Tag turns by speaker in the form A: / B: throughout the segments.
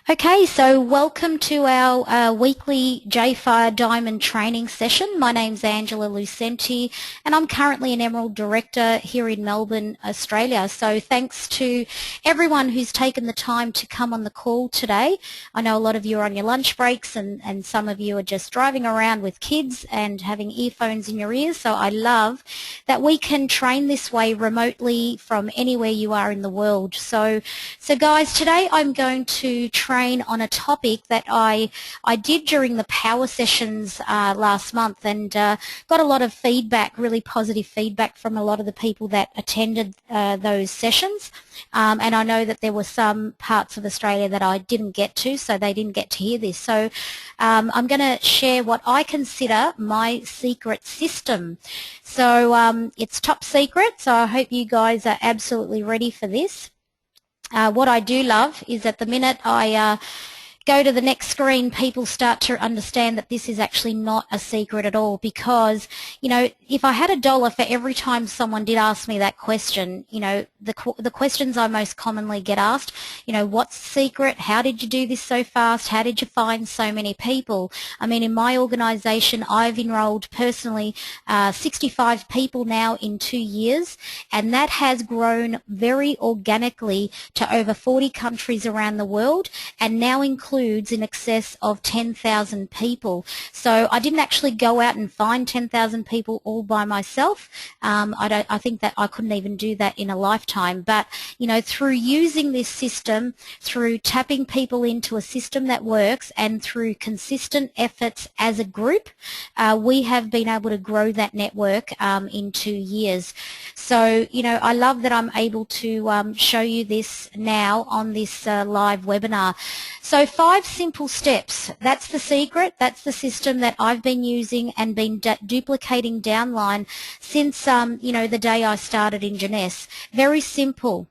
A: Okay, so welcome to our weekly JFire Diamond training session. My name's Angela Lucente and I'm currently an Emerald Director here in Melbourne, Australia. So thanks to everyone who's taken the time to come on the call today. I know a lot of you are on your lunch breaks and some of you are just driving around with kids and having earphones in your ears. So I love that we can train this way remotely from anywhere you are in the world. So guys, today I'm going to train on a topic that I did during the power sessions last month and got a lot of feedback, really positive feedback from a lot of the people that attended those sessions. And I know that there were some parts of Australia that I didn't get to, so they didn't get to hear this. So I'm going to share what I consider my secret system. So it's top secret, so I hope you guys are absolutely ready for this. What I do love is that the minute I go to the next screen, people start to understand that this is actually not a secret at all, because, you know, if I had $1 for every time someone did ask me that question, you know, the questions I most commonly get asked, you know, what's the secret? How did you do this so fast? How did you find so many people? I mean, in my organization, I've enrolled personally 65 people now in 2 years, and that has grown very organically to over 40 countries around the world, and now includes in excess of 10,000 people. So I didn't actually go out and find 10,000 people all by myself. I think that I couldn't even do that in a lifetime. But, you know, through using this system, through tapping people into a system that works, and through consistent efforts as a group, we have been able to grow that network in 2 years. So, you know, I love that I'm able to show you this now on this live webinar. So 5 simple steps. That's the secret. That's the system that I've been using and been duplicating downline since, you know, the day I started in Jeunesse. Very simple.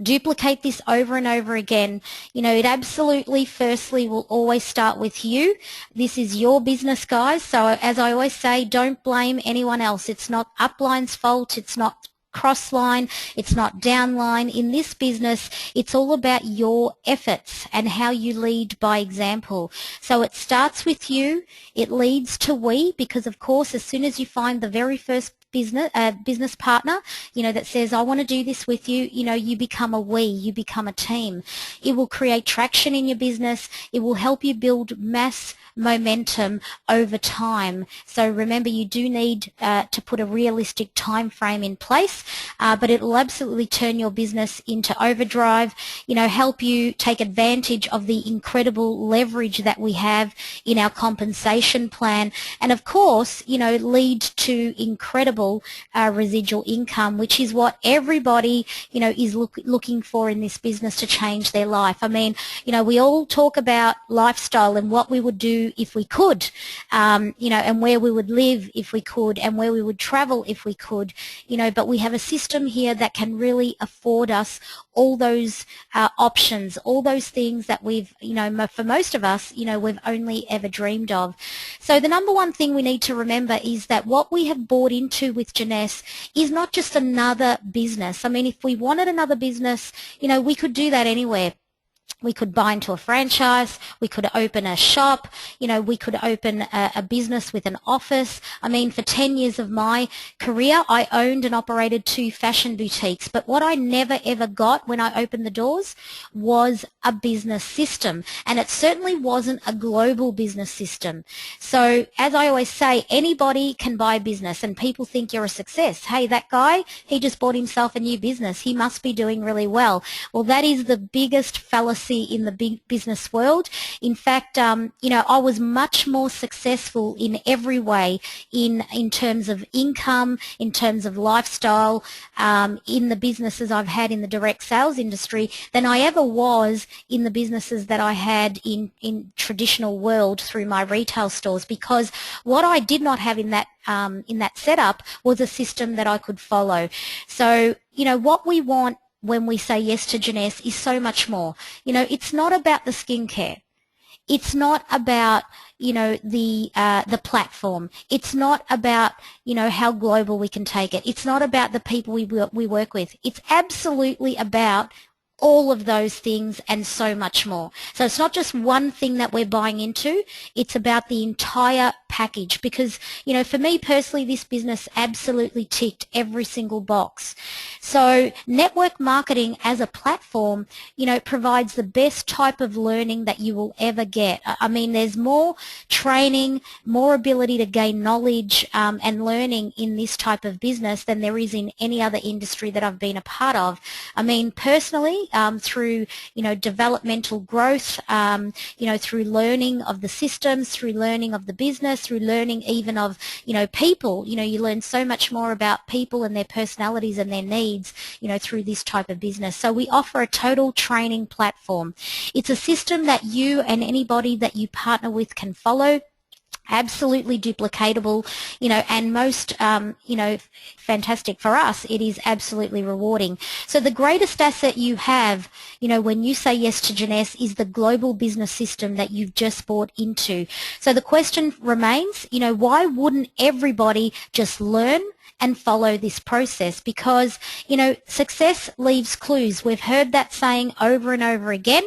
A: Duplicate this over and over again. You know, it absolutely, firstly, will always start with you. This is your business, guys. So as I always say, don't blame anyone else. It's not upline's fault. It's not crossline, it's not downline. In this business, it's all about your efforts and how you lead by example. So it starts with you, it leads to we, because of course as soon as you find the very first business partner, you know, that says, I want to do this with you, you know, you become a we, you become a team. It will create traction in your business. It will help you build mass momentum over time. So remember, you do need to put a realistic time frame in place, but it will absolutely turn your business into overdrive, you know, help you take advantage of the incredible leverage that we have in our compensation plan, and of course, you know, lead to incredible residual income, which is what everybody, you know, is looking for in this business to change their life. I mean, you know, we all talk about lifestyle and what we would do if we could, you know, and where we would live if we could, and where we would travel if we could, you know, but we have a system here that can really afford us all those options, all those things that we've, you know, for most of us, you know, we've only ever dreamed of. So the number one thing we need to remember is that what we have bought into with Jeunesse is not just another business. I mean, if we wanted another business, you know, we could do that anywhere. We could buy into a franchise, we could open a shop, you know, we could open a business with an office. I mean, for 10 years of my career, I owned and operated 2 fashion boutiques, but what I never ever got when I opened the doors was a business system, and it certainly wasn't a global business system. So as I always say, anybody can buy a business, and people think you're a success. Hey, that guy, he just bought himself a new business. He must be doing really well. Well, that is the biggest fallacy in the big business world. In fact, you know, I was much more successful in every way, in terms of income, in terms of lifestyle, in the businesses I've had in the direct sales industry than I ever was in the businesses that I had in traditional world through my retail stores, because what I did not have in that setup was a system that I could follow. So, you know, what we want when we say yes to Jeunesse is so much more. You know, it's not about the skincare. It's not about, you know, the platform. It's not about, you know, how global we can take it. It's not about the people we work with. It's absolutely about all of those things and so much more. So it's not just one thing that we're buying into, it's about the entire package, because, you know, for me personally, this business absolutely ticked every single box. So network marketing as a platform, you know, provides the best type of learning that you will ever get. I mean, there's more training, more ability to gain knowledge and learning in this type of business than there is in any other industry that I've been a part of. I mean, personally, through, you know, developmental growth, you know, through learning of the systems, through learning of the business, through learning even of, you know, people. You know, you learn so much more about people and their personalities and their needs, you know, through this type of business. So we offer a total training platform. It's a system that you and anybody that you partner with can follow. Absolutely duplicatable, you know, and most, you know, fantastic for us. It is absolutely rewarding. So the greatest asset you have, you know, when you say yes to Jeunesse, is the global business system that you've just bought into. So the question remains, you know, why wouldn't everybody just learn and follow this process? Because, you know, success leaves clues. We've heard that saying over and over again,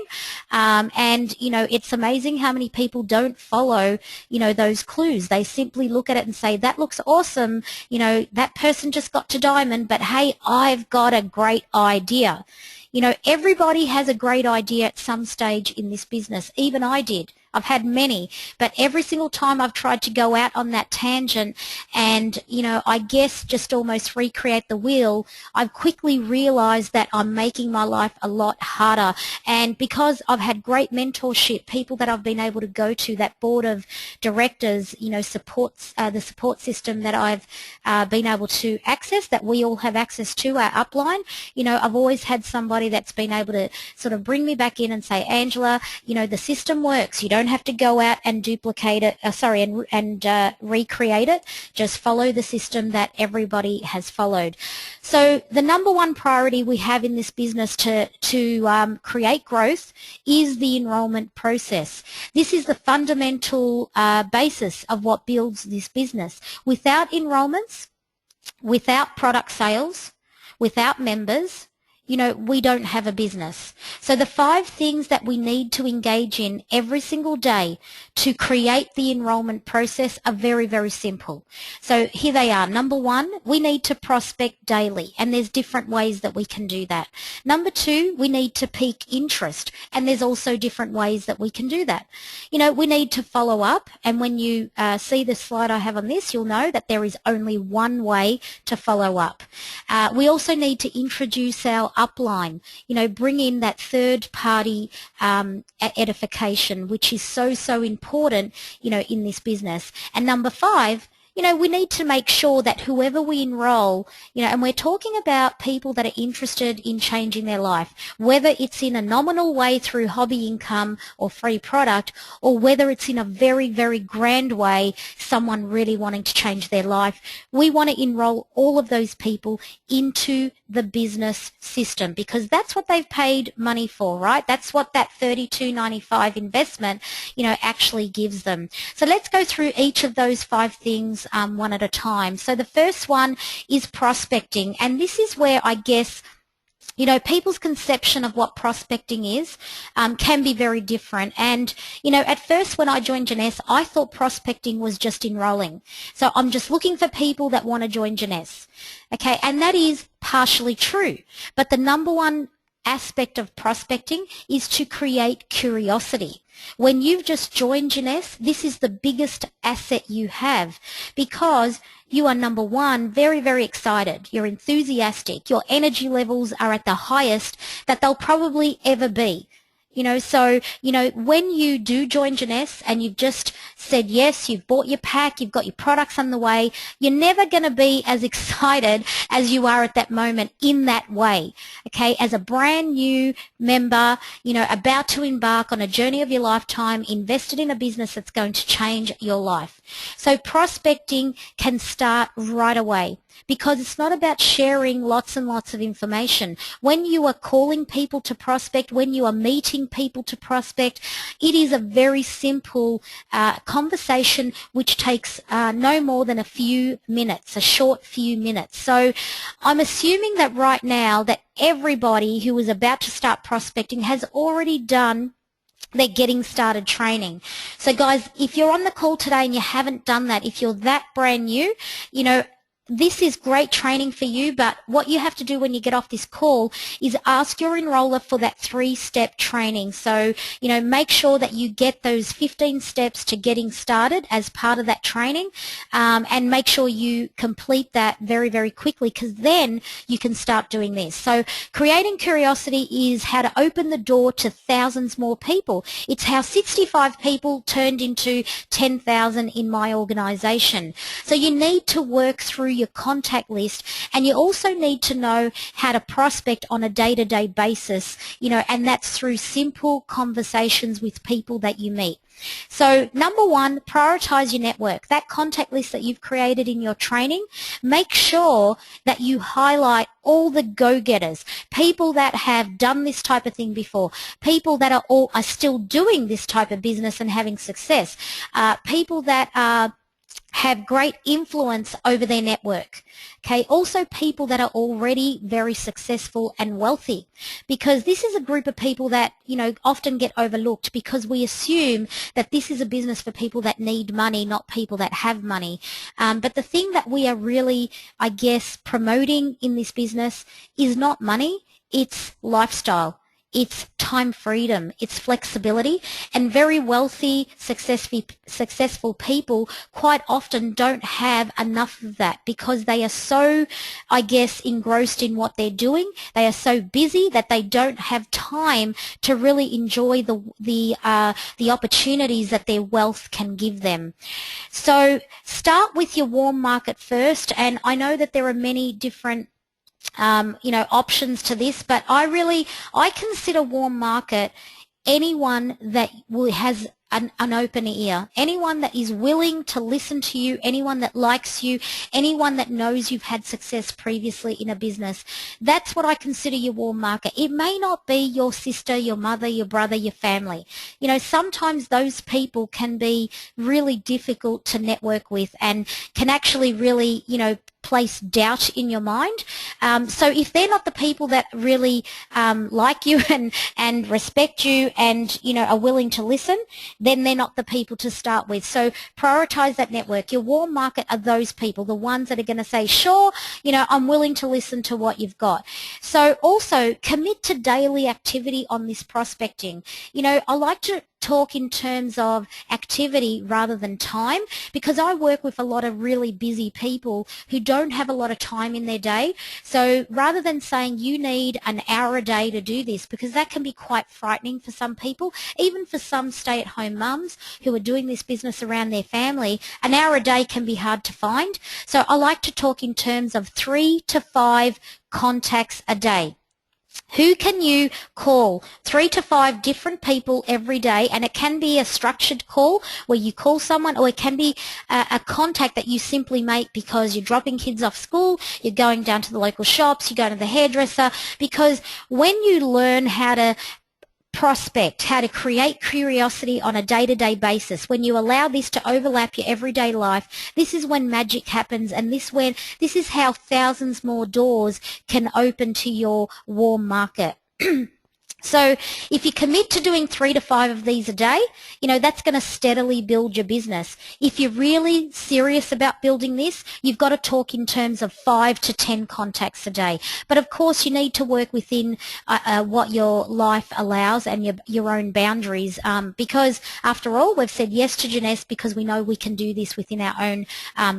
A: and, you know, it's amazing how many people don't follow, you know, those clues. They simply look at it and say, that looks awesome, you know, that person just got to diamond, but hey, I've got a great idea. You know, everybody has a great idea at some stage in this business. Even I did. I've had many, but every single time I've tried to go out on that tangent and, you know, I guess just almost recreate the wheel, I've quickly realized that I'm making my life a lot harder. And because I've had great mentorship, people that I've been able to go to, that board of directors, you know, supports the support system that I've been able to access, that we all have access to, our upline, you know, I've always had somebody that's been able to sort of bring me back in and say, Angela, you know, the system works. You don't have to go out and duplicate it, and recreate it. Just follow the system that everybody has followed. So the number one priority we have in this business to create growth is the enrollment process. This is the fundamental basis of what builds this business. Without enrollments, without product sales, without members, you know, we don't have a business. So the 5 things that we need to engage in every single day to create the enrollment process are very, very simple. So here they are. Number 1, we need to prospect daily, and there's different ways that we can do that. Number 2, we need to pique interest, and there's also different ways that we can do that. You know, we need to follow up, and when you see the slide I have on this, you'll know that there is only one way to follow up. We also need to introduce our upline, you know, bring in that third party edification, which is so important, you know, in this business. And number 5, you know, we need to make sure that whoever we enroll, you know, and we're talking about people that are interested in changing their life, whether it's in a nominal way through hobby income or free product, or whether it's in a very, very grand way, someone really wanting to change their life. We want to enroll all of those people into the business system, because that's what they've paid money for, right? That's what that $32.95 investment, you know, actually gives them. So let's go through each of those 5 things one at a time. So the first one is prospecting, and this is where I guess, you know, people's conception of what prospecting is can be very different. And, you know, at first when I joined Jeunesse, I thought prospecting was just enrolling. So I'm just looking for people that want to join Jeunesse. Okay, and that is partially true. But the number one aspect of prospecting is to create curiosity. When you've just joined Jeunesse, this is the biggest asset you have, because you are, number 1, very, very excited. You're enthusiastic. Your energy levels are at the highest that they'll probably ever be. You know, so, you know, when you do join Jeunesse and you've just said yes, you've bought your pack, you've got your products on the way, you're never going to be as excited as you are at that moment in that way, okay? As a brand new member, you know, about to embark on a journey of your lifetime, invested in a business that's going to change your life. So prospecting can start right away. because it's not about sharing lots and lots of information. When you are calling people to prospect, when you are meeting people to prospect, it is a very simple conversation which takes no more than a few minutes, a short few minutes. So I'm assuming that right now that everybody who is about to start prospecting has already done their getting started training. So guys, if you're on the call today and you haven't done that, if you're that brand new, you know, this is great training for you, but what you have to do when you get off this call is ask your enroller for that 3-step training. So, you know, make sure that you get those 15 steps to getting started as part of that training, and make sure you complete that very, very quickly, because then you can start doing this. So creating curiosity is how to open the door to thousands more people. It's how 65 people turned into 10,000 in my organization. So you need to work through your contact list, and you also need to know how to prospect on a day-to-day basis, you know, and that's through simple conversations with people that you meet. So number one, prioritize your network. That contact list that you've created in your training, make sure that you highlight all the go-getters, people that have done this type of thing before, people that are still doing this type of business and having success, people that have great influence over their network. Okay, also people that are already very successful and wealthy, because this is a group of people that, you know, often get overlooked because we assume that this is a business for people that need money, not people that have money. But the thing that we are really, I guess, promoting in this business is not money, it's lifestyle. It's time freedom, it's flexibility, and very wealthy, successful people quite often don't have enough of that because they are so, I guess, engrossed in what they're doing. They are so busy that they don't have time to really enjoy the opportunities that their wealth can give them. So start with your warm market first, and I know that there are many different you know, options to this, but I consider warm market anyone that has an open ear, anyone that is willing to listen to you, anyone that likes you, anyone that knows you've had success previously in a business. That's what I consider your warm market. It may not be your sister, your mother, your brother, your family. You know, sometimes those people can be really difficult to network with and can actually really, you know, place doubt in your mind. So if they're not the people that really like you and respect you and, you know, are willing to listen, then they're not the people to start with. So prioritize that network. Your warm market are those people, the ones that are going to say, sure, you know, I'm willing to listen to what you've got. So also commit to daily activity on this prospecting. You know, I like to talk in terms of activity rather than time, because I work with a lot of really busy people who don't have a lot of time in their day. So rather than saying you need an hour a day to do this, because that can be quite frightening for some people, even for some stay-at-home mums who are doing this business around their family, an hour a day can be hard to find. So I like to talk in terms of 3 to 5 contacts a day. Who can you call? 3 to 5 different people every day, and it can be a structured call where you call someone, or it can be a contact that you simply make because you're dropping kids off school, you're going down to the local shops, you're going to the hairdresser, because when you learn how to prospect, how to create curiosity on a day-to-day basis, when you allow this to overlap your everyday life, this is when magic happens, and this is how thousands more doors can open to your warm market. So if you commit to doing 3 to 5 of these a day, you know, that's going to steadily build your business. If you're really serious about building this, you've got to talk in terms of 5 to 10 contacts a day. But of course, you need to work within what your life allows and your own boundaries, because after all, we've said yes to Jeunesse because we know we can do this within our own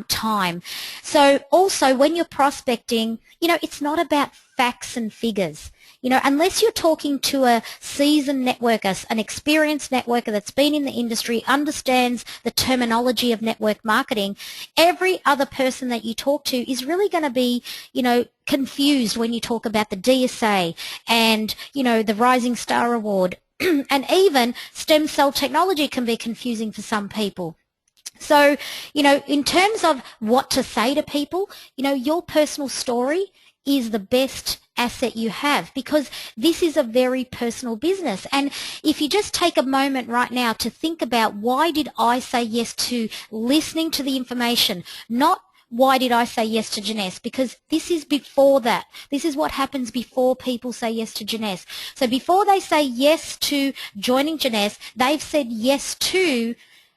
A: time. So also, when you're prospecting, you know, it's not about facts and figures. You know, unless you're talking to a seasoned networker, an experienced networker that's been in the industry, understands the terminology of network marketing, every other person that you talk to is really going to be, you know, confused when you talk about the DSA and, you know, the Rising Star Award. And even stem cell technology can be confusing for some people. So, in terms of what to say to people, your personal story is the best asset you have, because this is a very personal business. And if you just take a moment right now to think about, why did I say yes to listening to the information, not why did I say yes to Jeunesse? Because this is before that. This is what happens before people say yes to Jeunesse. So before they say yes to joining Jeunesse, they've said yes to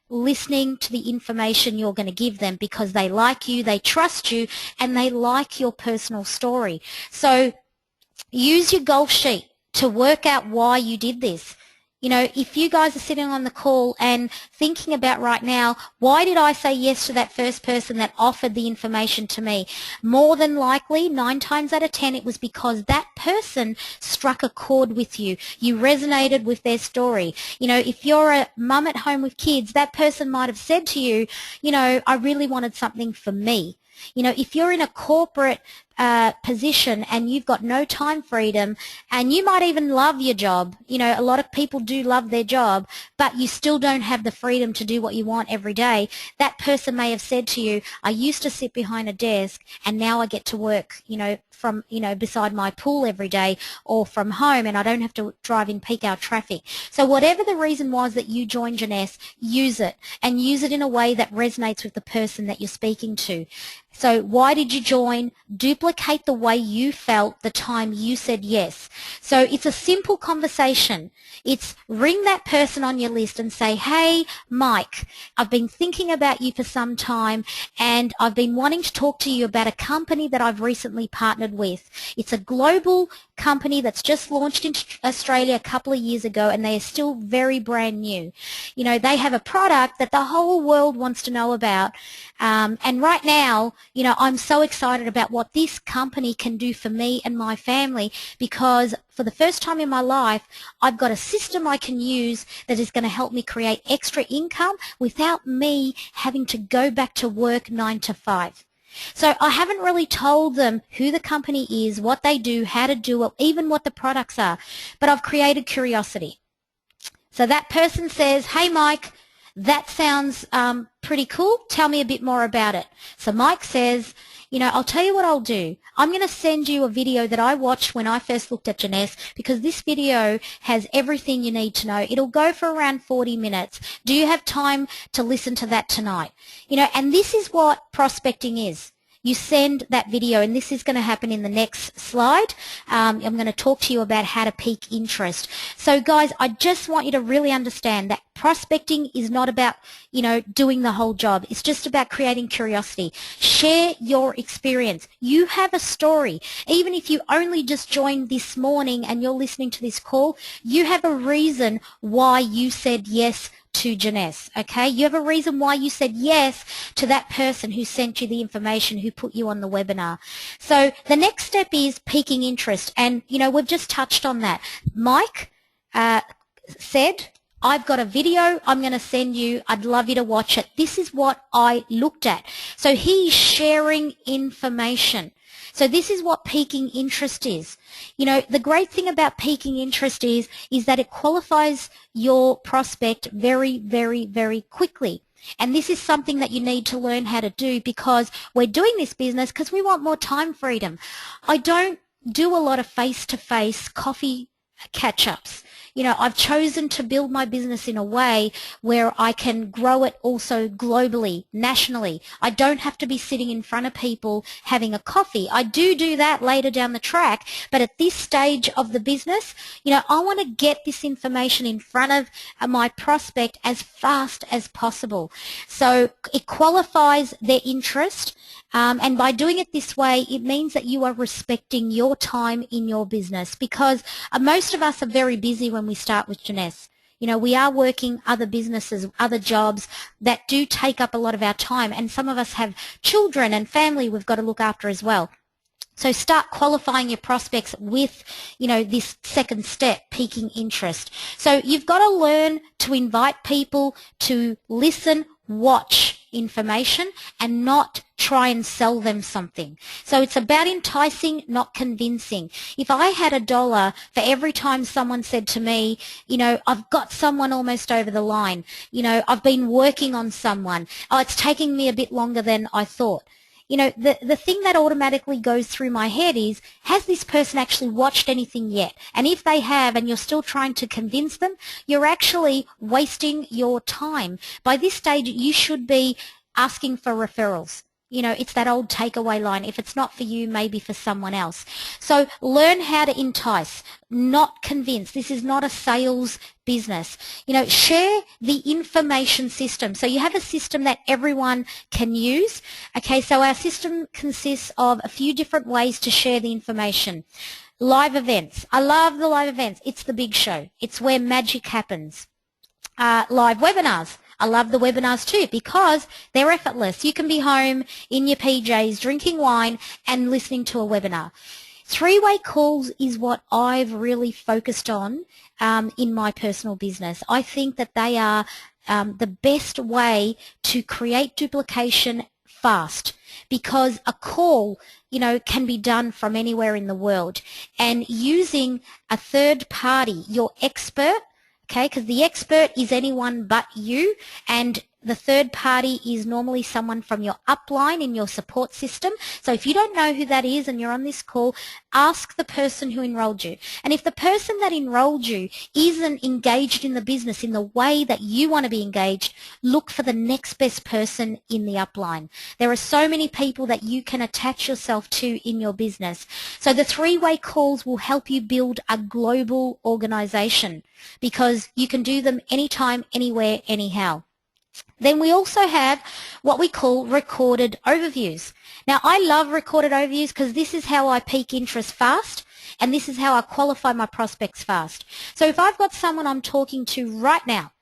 A: listening to the information you're going to give them, because they like you, they trust you, and they like your personal story. So use your golf sheet to work out why you did this. If you guys are sitting on the call and thinking about right now, why did I say yes to that first person that offered the information to me? More than likely, 9 times out of 10, it was because that person struck a chord with you. You resonated with their story. If you're a mum at home with kids, that person might have said to you, I really wanted something for me. If you're in a corporate position and you've got no time freedom, and you might even love your job, a lot of people do love their job, but you still don't have the freedom to do what you want every day, that person may have said to you, I used to sit behind a desk and now I get to work, from, beside my pool every day or from home, and I don't have to drive in peak hour traffic. So whatever the reason was that you joined Jeunesse, use it, and use it in a way that resonates with the person that you're speaking to. So why did you join? Duplicate the way you felt the time you said yes. So it's a simple conversation. It's ring that person on your list and say, hey, Mike, I've been thinking about you for some time, and I've been wanting to talk to you about a company that I've recently partnered with. It's a global company that's just launched in Australia a couple of years ago, and they are still very brand new. They have a product that the whole world wants to know about, and right now, I'm so excited about what this company can do for me and my family, because for the first time in my life, I've got a system I can use that is going to help me create extra income without me having to go back to work 9 to 5. So I haven't really told them who the company is, what they do, how to do it, even what the products are, but I've created curiosity. So that person says, hey, Mike, that sounds pretty cool. Tell me a bit more about it. So Mike says, I'll tell you what I'll do. I'm going to send you a video that I watched when I first looked at Jeunesse, because this video has everything you need to know. It'll go for around 40 minutes. Do you have time to listen to that tonight? And this is what prospecting is. You send that video, and this is going to happen in the next slide. I'm going to talk to you about how to pique interest. So guys, I just want you to really understand that prospecting is not about, doing the whole job. It's just about creating curiosity. Share your experience. You have a story. Even if you only just joined this morning and you're listening to this call, you have a reason why you said yes to Jeunesse, okay? You have a reason why you said yes to that person who sent you the information, who put you on the webinar. So the next step is piquing interest, and, we've just touched on that. Mike said, I've got a video I'm going to send you. I'd love you to watch it. This is what I looked at. So he's sharing information. So this is what piquing interest is. The great thing about piquing interest is that it qualifies your prospect very, very, very quickly. And this is something that you need to learn how to do, because we're doing this business because we want more time freedom. I don't do a lot of face-to-face coffee catch-ups. I've chosen to build my business in a way where I can grow it also globally, nationally. I don't have to be sitting in front of people having a coffee. I do that later down the track, but at this stage of the business, I want to get this information in front of my prospect as fast as possible. So it qualifies their interest. And by doing it this way, it means that you are respecting your time in your business, because most of us are very busy when we start with Jeunesse. We are working other businesses, other jobs that do take up a lot of our time, and some of us have children and family we've got to look after as well. So start qualifying your prospects with, this second step, piquing interest. So you've got to learn to invite people to listen, watch, information and not try and sell them something. So it's about enticing, not convincing. If I had $1 for every time someone said to me, I've got someone almost over the line, I've been working on someone, oh, it's taking me a bit longer than I thought. The thing that automatically goes through my head is, has this person actually watched anything yet? And if they have and you're still trying to convince them, you're actually wasting your time. By this stage, you should be asking for referrals. It's that old takeaway line. If it's not for you, maybe for someone else. So learn how to entice, not convince. This is not a sales business. Share the information system. So you have a system that everyone can use. Okay, so our system consists of a few different ways to share the information. Live events. I love the live events. It's the big show. It's where magic happens. Live webinars. I love the webinars too because they're effortless. You can be home in your PJs drinking wine and listening to a webinar. Three-way calls is what I've really focused on in my personal business. I think that they are the best way to create duplication fast because a call can be done from anywhere in the world, and using a third party, your expert, okay, because the expert is anyone but you, and the third party is normally someone from your upline in your support system. So if you don't know who that is and you're on this call, ask the person who enrolled you. And if the person that enrolled you isn't engaged in the business in the way that you want to be engaged, look for the next best person in the upline. There are so many people that you can attach yourself to in your business. So the three-way calls will help you build a global organization because you can do them anytime, anywhere, anyhow. Then we also have what we call recorded overviews. Now, I love recorded overviews because this is how I pique interest fast, and this is how I qualify my prospects fast. So if I've got someone I'm talking to right now,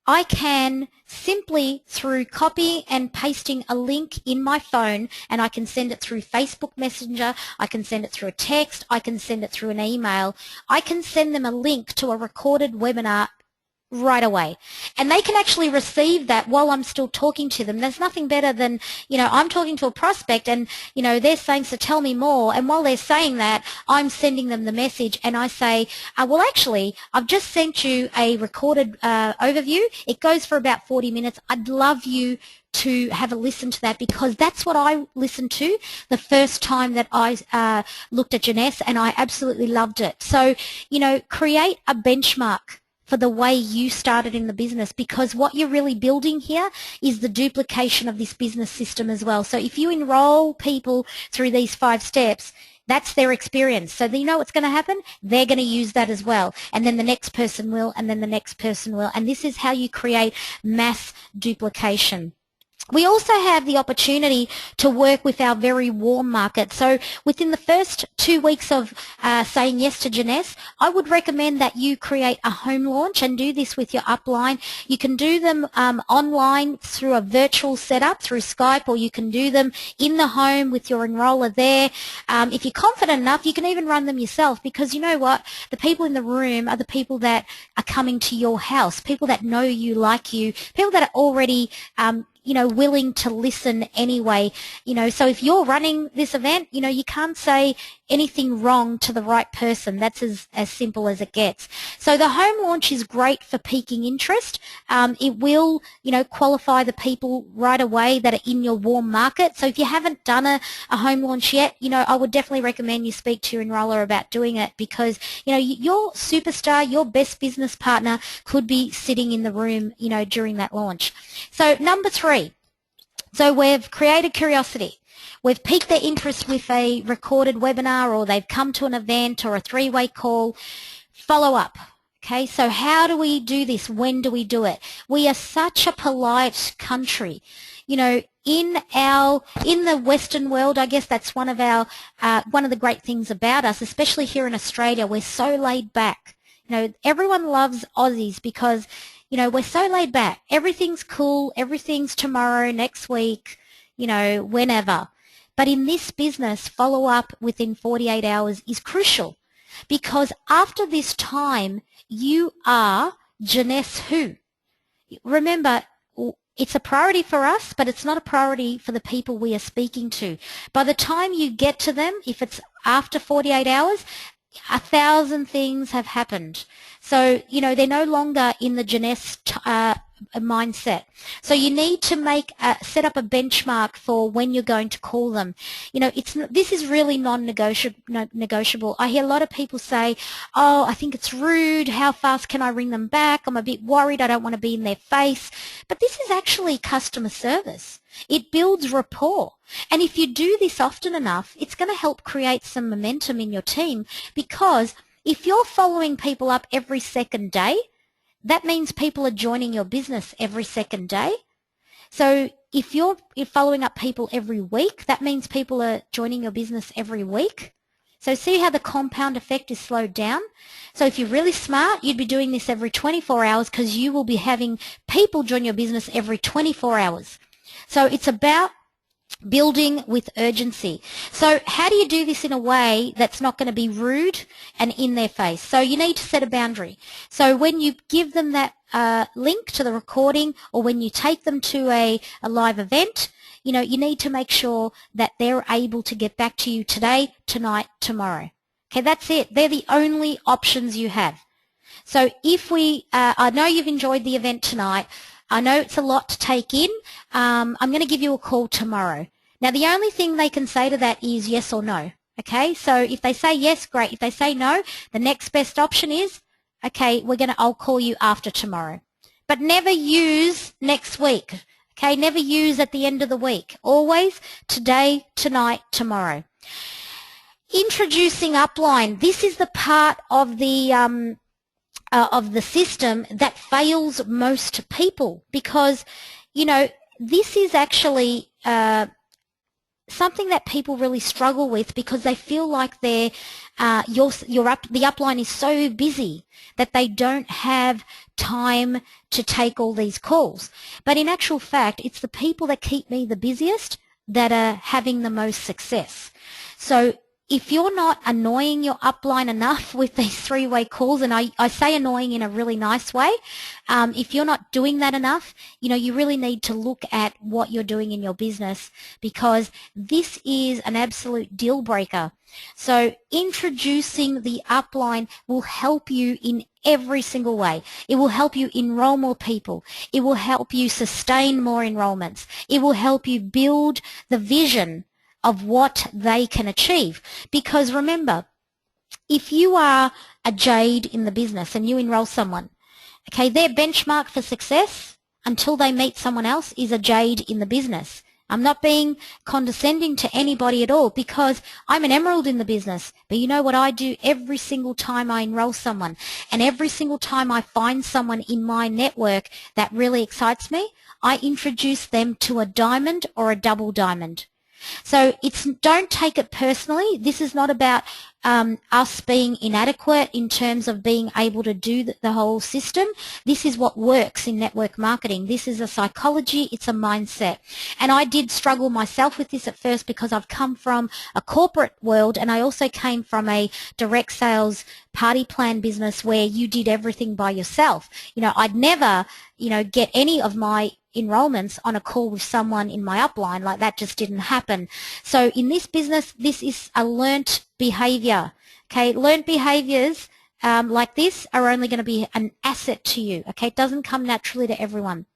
A: I can simply, through copy and pasting a link in my phone, and I can send it through Facebook Messenger, I can send it through a text, I can send it through an email, I can send them a link to a recorded webinar right away. And they can actually receive that while I'm still talking to them. There's nothing better than, I'm talking to a prospect and, they're saying, so tell me more. And while they're saying that, I'm sending them the message and I say, well, actually, I've just sent you a recorded overview. It goes for about 40 minutes. I'd love you to have a listen to that because that's what I listened to the first time that I looked at Jeunesse, and I absolutely loved it. So, create a benchmark for the way you started in the business, because what you're really building here is the duplication of this business system as well. So if you enroll people through these 5 steps, that's their experience. So you know what's going to happen? They're going to use that as well. And then the next person will, and then the next person will. And this is how you create mass duplication. We also have the opportunity to work with our very warm market. So within the first 2 weeks of saying yes to Jeunesse, I would recommend that you create a home launch and do this with your upline. You can do them online through a virtual setup through Skype, or you can do them in the home with your enroller there. If you're confident enough, you can even run them yourself, because you know what? The people in the room are the people that are coming to your house, people that know you, like you, people that are already willing to listen anyway. So if you're running this event, you can't say anything wrong to the right person. That's as simple as it gets. So the home launch is great for piquing interest. It will, qualify the people right away that are in your warm market. So if you haven't done a home launch yet, I would definitely recommend you speak to your enroller about doing it, because, your superstar, your best business partner could be sitting in the room, during that launch. So number 3. So we've created curiosity. We've piqued their interest with a recorded webinar, or they've come to an event or a 3-way call. Follow up. Okay, so how do we do this? When do we do it? We are such a polite country. In the Western world, I guess that's one of the great things about us, especially here in Australia. We're so laid back. Everyone loves Aussies because, we're so laid back. Everything's cool. Everything's tomorrow, next week, whenever. But in this business, follow up within 48 hours is crucial, because after this time, you are Jeunesse who? Remember, It's a priority for us, but it's not a priority for the people we are speaking to. By the time you get to them, if it's after 48 hours, 1,000 things have happened. So, they're no longer in the Jeunesse mindset. So you need to set up a benchmark for when you're going to call them. This is really non-negotiable. I hear a lot of people say, oh, I think it's rude. How fast can I ring them back? I'm a bit worried. I don't want to be in their face. But this is actually customer service. It builds rapport. And if you do this often enough, it's going to help create some momentum in your team, because if you're following people up every second day, that means people are joining your business every second day. So if you're following up people every week, that means people are joining your business every week. So see how the compound effect is slowed down? So if you're really smart, you'd be doing this every 24 hours, because you will be having people join your business every 24 hours. So it's about building with urgency. So how do you do this in a way that's not going to be rude and in their face? So you need to set a boundary. So when you give them that link to the recording, or when you take them to a live event, you need to make sure that they're able to get back to you today, tonight, tomorrow. Okay, that's it. They're the only options you have. So if I know you've enjoyed the event tonight. I know it's a lot to take in. I'm going to give you a call tomorrow. Now, the only thing they can say to that is yes or no. Okay, so if they say yes, great. If they say no, the next best option is, okay, I'll call you after tomorrow. But never use next week. Okay, never use at the end of the week. Always today, tonight, tomorrow. Introducing upline. This is the part of the system that fails most people, because, this is actually something that people really struggle with, because they feel like the upline is so busy that they don't have time to take all these calls. But in actual fact, it's the people that keep me the busiest that are having the most success. So if you're not annoying your upline enough with these three-way calls, and I say annoying in a really nice way, if you're not doing that enough, you really need to look at what you're doing in your business, because this is an absolute deal breaker. So introducing the upline will help you in every single way. It will help you enroll more people. It will help you sustain more enrollments. It will help you build the vision of what they can achieve. Because remember, if you are a jade in the business and you enroll someone, okay, their benchmark for success until they meet someone else is a jade in the business. I'm not being condescending to anybody at all, because I'm an emerald in the business. But you know what I do every single time I enroll someone, and every single time I find someone in my network that really excites me, I introduce them to a diamond or a double diamond. So don't take it personally. This is not about us being inadequate in terms of being able to do the whole system. This is what works in network marketing. This is a psychology. It's a mindset. And I did struggle myself with this at first, because I've come from a corporate world, and I also came from a direct sales party plan business where you did everything by yourself. I'd never, get any of my enrollments on a call with someone in my upline. Like, that just didn't happen. So in this business, this is a learnt behavior. Okay, learnt behaviors like this are only going to be an asset to you. Okay, it doesn't come naturally to everyone.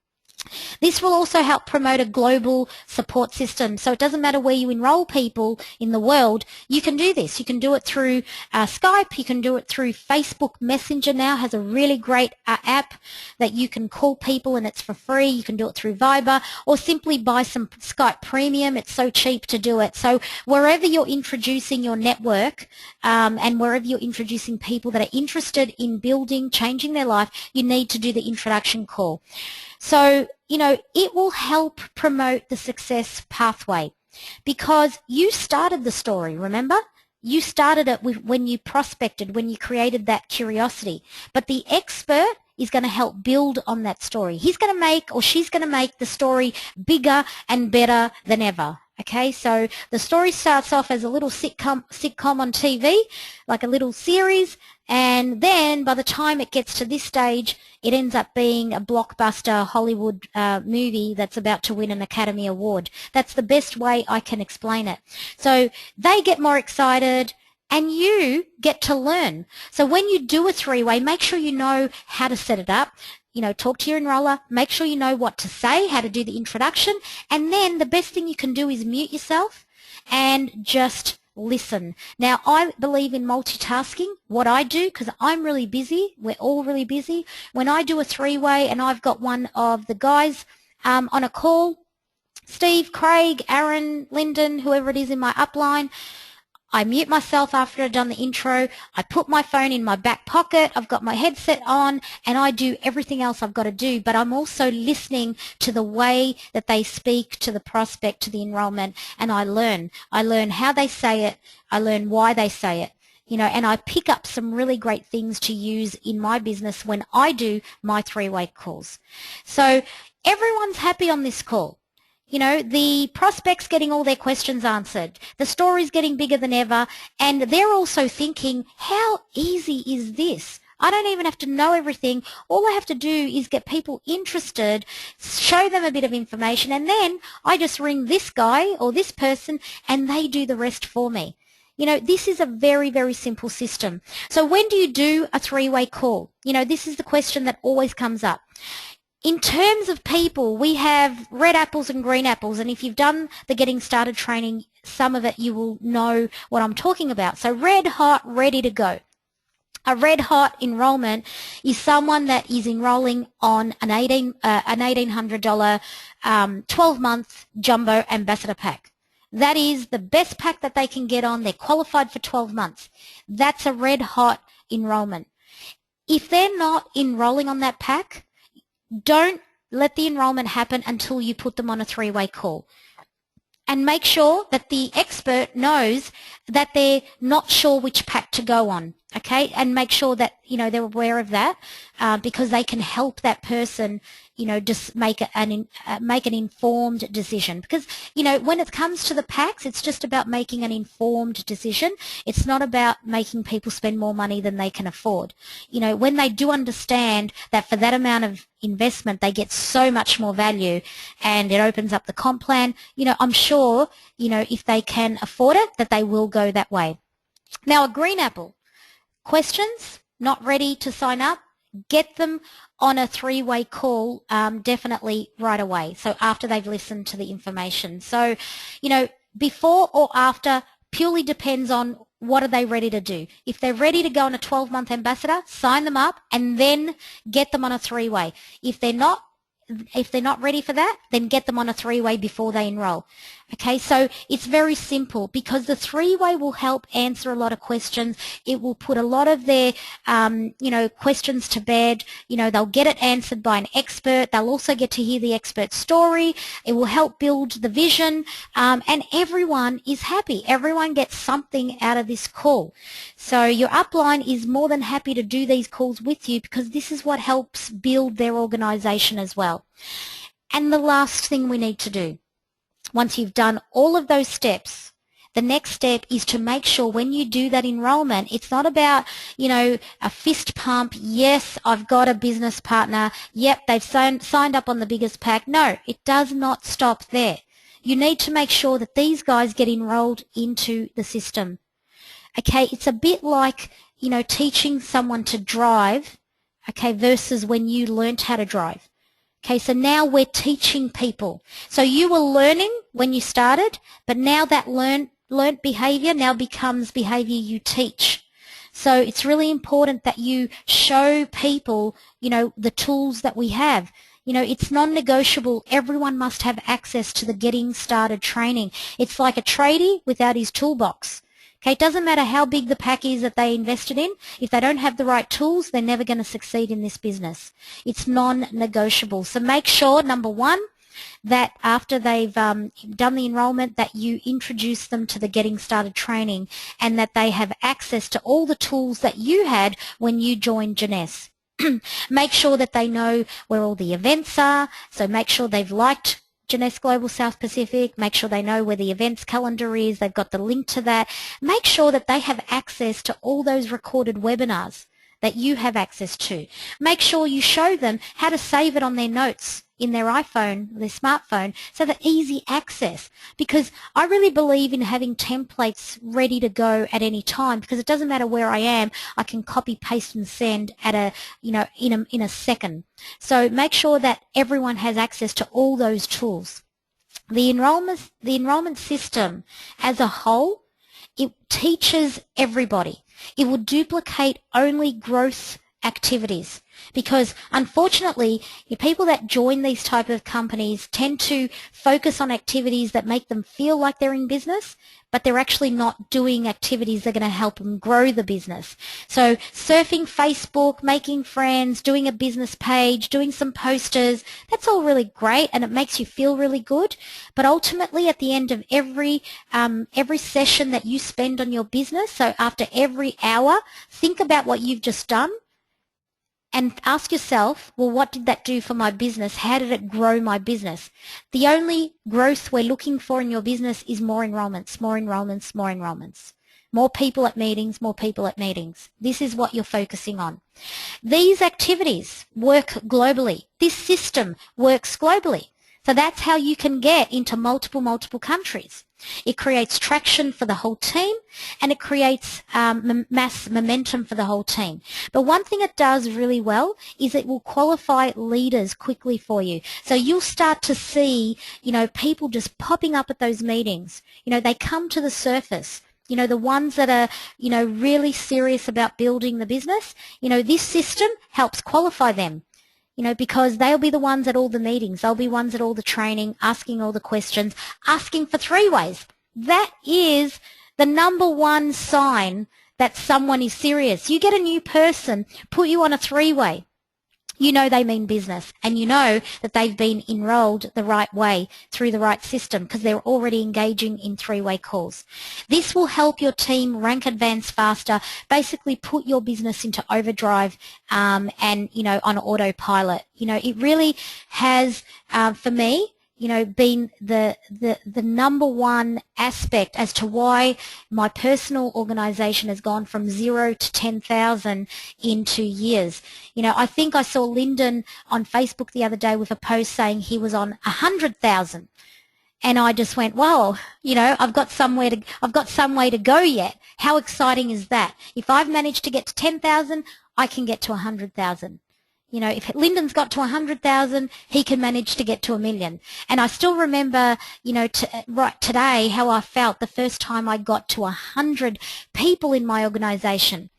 A: This will also help promote a global support system. So it doesn't matter where you enroll people in the world, you can do this. You can do it through Skype. You can do it through Facebook Messenger now, has a really great app that you can call people and it's for free. You can do it through Viber, or simply buy some Skype Premium. It's so cheap to do it. So wherever you're introducing your network and wherever you're introducing people that are interested in building, changing their life, you need to do the introduction call. So, it will help promote the success pathway, because you started the story, remember? You started it when you prospected, when you created that curiosity. But the expert is going to help build on that story. He's going to make, or she's going to make, the story bigger and better than ever. Okay, so the story starts off as a little sitcom on TV, like a little series, And then by the time it gets to this stage, it ends up being a blockbuster Hollywood movie that's about to win an Academy Award. That's the best way I can explain it. So they get more excited and you get to learn. So when you do a three-way, make sure you know how to set it up. You know, talk to your enroller, make sure you know what to say, how to do the introduction, and then the best thing you can do is mute yourself and just listen. Now, I believe in multitasking. What I do, because I'm really busy, we're all really busy, when I do a three-way and I've got one of the guys on a call, Steve, Craig, Aaron, Lyndon, whoever it is in my upline, I mute myself after I've done the intro, I put my phone in my back pocket, I've got my headset on, and I do everything else I've got to do, but I'm also listening to the way that they speak to the prospect, to the enrollment, and I learn. I learn how they say it, I learn why they say it, you know, and I pick up some really great things to use in my business when I do my three-way calls. So everyone's happy on this call. You know, the prospect's getting all their questions answered. The story's getting bigger than ever. And they're also thinking, how easy is this? I don't even have to know everything. All I have to do is get people interested, show them a bit of information, and then I just ring this guy or this person and they do the rest for me. You know, this is a very, very simple system. So when do you do a three-way call? You know, this is the question that always comes up. In terms of people, we have red apples and green apples, and if you've done the Getting Started training, some of it you will know what I'm talking about. So red hot, ready to go. A red hot enrollment is someone that is enrolling on an $1,800 12-month jumbo ambassador pack. That is the best pack that they can get on. They're qualified for 12 months. That's a red hot enrollment. If they're not enrolling on that pack, don't let the enrollment happen until you put them on a three-way call. And make sure that the expert knows that they're not sure which pack to go on, okay? And make sure that, you know, they're aware of that because they can help that person, you know, just make an informed decision. Because, you know, when it comes to the packs, it's just about making an informed decision. It's not about making people spend more money than they can afford. You know, when they do understand that for that amount of investment, they get so much more value and it opens up the comp plan, you know, I'm sure, you know, if they can afford it, that they will go that way. Now, a green apple. Questions? Not ready to sign up? Get them on a three-way call definitely right away. So after they've listened to the information. So, you know, before or after purely depends on what are they ready to do. If they're ready to go on a 12-month ambassador, sign them up and then get them on a three-way. If they're not ready for that, then get them on a three-way before they enroll. Okay, so it's very simple because the three-way will help answer a lot of questions. It will put a lot of their, you know, questions to bed. You know, they'll get it answered by an expert. They'll also get to hear the expert's story. It will help build the vision, and everyone is happy. Everyone gets something out of this call. So your upline is more than happy to do these calls with you because this is what helps build their organization as well. And the last thing we need to do, once you've done all of those steps, the next step is to make sure when you do that enrollment, it's not about, you know, a fist pump. Yes, I've got a business partner. Yep, they've signed up on the biggest pack. No, it does not stop there. You need to make sure that these guys get enrolled into the system. Okay, it's a bit like, you know, teaching someone to drive, okay, versus when you learnt how to drive. Okay, so now we're teaching people. So you were learning when you started, but now that learnt behavior now becomes behavior you teach. So it's really important that you show people, you know, the tools that we have. You know, it's non-negotiable. Everyone must have access to the Getting Started training. It's like a tradie without his toolbox. Okay, it doesn't matter how big the pack is that they invested in. If they don't have the right tools, they're never going to succeed in this business. It's non-negotiable. So make sure, number one, that after they've done the enrollment, that you introduce them to the Getting Started training and that they have access to all the tools that you had when you joined Jeunesse. Make sure that they know where all the events are. So make sure they've liked Jeunesse Global South Pacific, make sure they know where the events calendar is, they've got the link to that. Make sure that they have access to all those recorded webinars that you have access to. Make sure you show them how to save it on their notes in their iPhone, their smartphone, so that easy access. Because I really believe in having templates ready to go at any time, because it doesn't matter where I am, I can copy, paste and send at a, in a second. So make sure that everyone has access to all those tools. The enrollment system as a whole, it teaches everybody. It will duplicate only growth activities, because unfortunately people that join these type of companies tend to focus on activities that make them feel like they're in business, but they're actually not doing activities that are going to help them grow the business. So surfing Facebook, making friends, doing a business page, doing some posters, that's all really great and it makes you feel really good. But ultimately at the end of every session that you spend on your business, so after every hour, think about what you've just done and ask yourself, well, what did that do for my business? How did it grow my business? The only growth we're looking for in your business is more enrollments, more enrollments, more enrollments. More people at meetings, more people at meetings. This is what you're focusing on. These activities work globally. This system works globally. So that's how you can get into multiple countries. It creates traction for the whole team and it creates mass momentum for the whole team. But one thing it does really well is it will qualify leaders quickly for you. So you'll start to see, people just popping up at those meetings. They come to the surface. The ones that are, really serious about building the business, this system helps qualify them. Because they'll be the ones at all the meetings. They'll be ones at all the training, asking all the questions, asking for three-ways. That is the number one sign that someone is serious. You get a new person, put you on a three-way. They mean business, and that they've been enrolled the right way through the right system because they're already engaging in three-way calls. This will help your team rank advance faster, basically put your business into overdrive and, on autopilot. It really has, for me, been the number one aspect as to why my personal organization has gone from 0 to 10,000 in 2 years. I think I saw Lyndon on Facebook the other day with a post saying he was on 100,000. And I just went, wow, I've got some way to go yet. How exciting is that? If I've managed to get to 10,000, I can get to 100,000. If Lyndon's got to 100,000, he can manage to get to 1 million. And I still remember, right today, how I felt the first time I got to 100 people in my organization.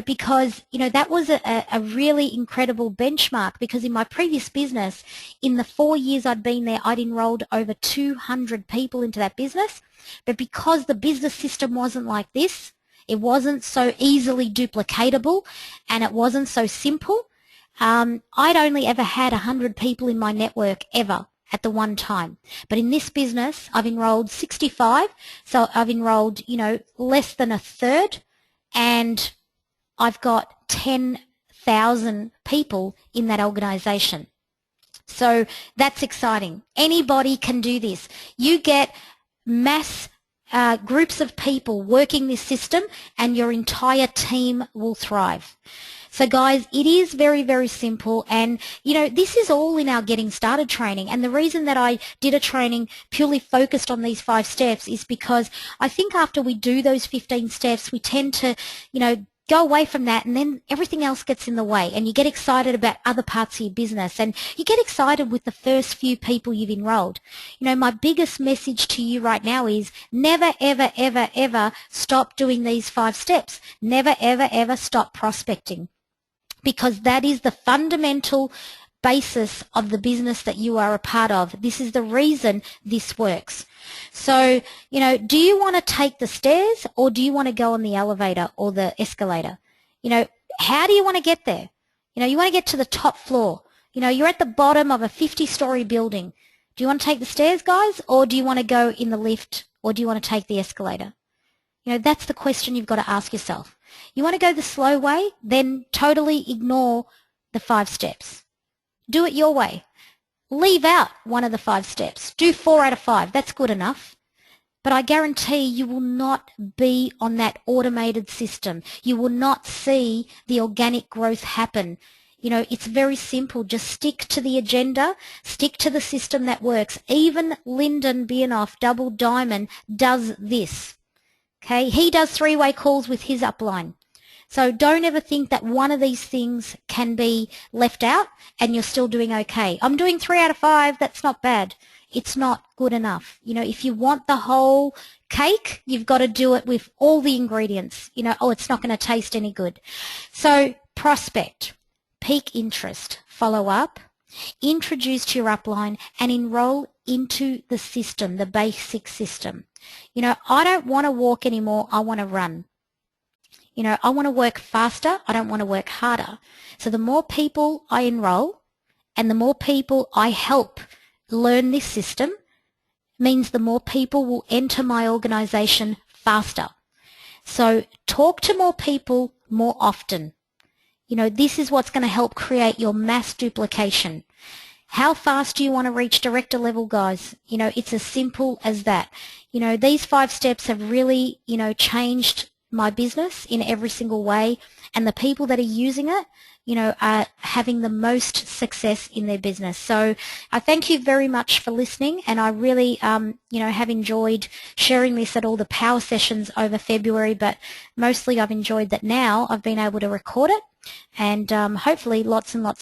A: Because, that was a really incredible benchmark, because in my previous business, in the 4 years I'd been there, I'd enrolled over 200 people into that business. But because the business system wasn't like this, it wasn't so easily duplicatable and it wasn't so simple, I'd only ever had 100 people in my network ever at the one time. But in this business, I've enrolled 65, so I've enrolled, less than a third, and I've got 10,000 people in that organization. So that's exciting. Anybody can do this. You get mass groups of people working this system and your entire team will thrive. So guys, it is very, very simple, and this is all in our Getting Started training. And the reason that I did a training purely focused on these 5 steps is because I think after we do those 15 steps, we tend to, go away from that, and then everything else gets in the way, and you get excited about other parts of your business, and you get excited with the first few people you've enrolled. My biggest message to you right now is never, ever, ever, ever stop doing these 5 steps. Never, ever, ever stop prospecting, because that is the fundamental basis of the business that you are a part of. This is the reason this works. So, do you want to take the stairs, or do you want to go on the elevator or the escalator? How do you want to get there? You want to get to the top floor. You're at the bottom of a 50-story building. Do you want to take the stairs, guys, or do you want to go in the lift, or do you want to take the escalator? That's the question you've got to ask yourself. You want to go the slow way? Then totally ignore the 5 steps. Do it your way. leave out one of the 5 steps. Do 4 out of 5. That's good enough. But I guarantee you will not be on that automated system. You will not see the organic growth happen. You know, it's very simple. Just stick to the agenda, stick to the system that works. Even Lyndon Biernoff, Double Diamond, does this. Okay, he does 3-way calls with his upline. So don't ever think that one of these things can be left out and you're still doing okay. I'm doing 3 out of 5. That's not bad. It's not good enough. You know, if you want the whole cake, you've got to do it with all the ingredients. You know, oh, it's not going to taste any good. So prospect, peak interest, follow up, introduce to your upline, and enroll into the system, the basic system. You know, I don't want to walk anymore. I want to run. You know, I want to work faster. I don't want to work harder. So the more people I enroll and the more people I help learn this system means the more people will enter my organization faster. So talk to more people more often. You know, this is what's going to help create your mass duplication. How fast do you want to reach director level, guys? You know, it's as simple as that. You know, these 5 steps have really, you know, changed my business in every single way, and the people that are using it, you know, are having the most success in their business. So I thank you very much for listening, and I really, you know, have enjoyed sharing this at all the power sessions over February, but mostly I've enjoyed that now I've been able to record it, and hopefully lots and lots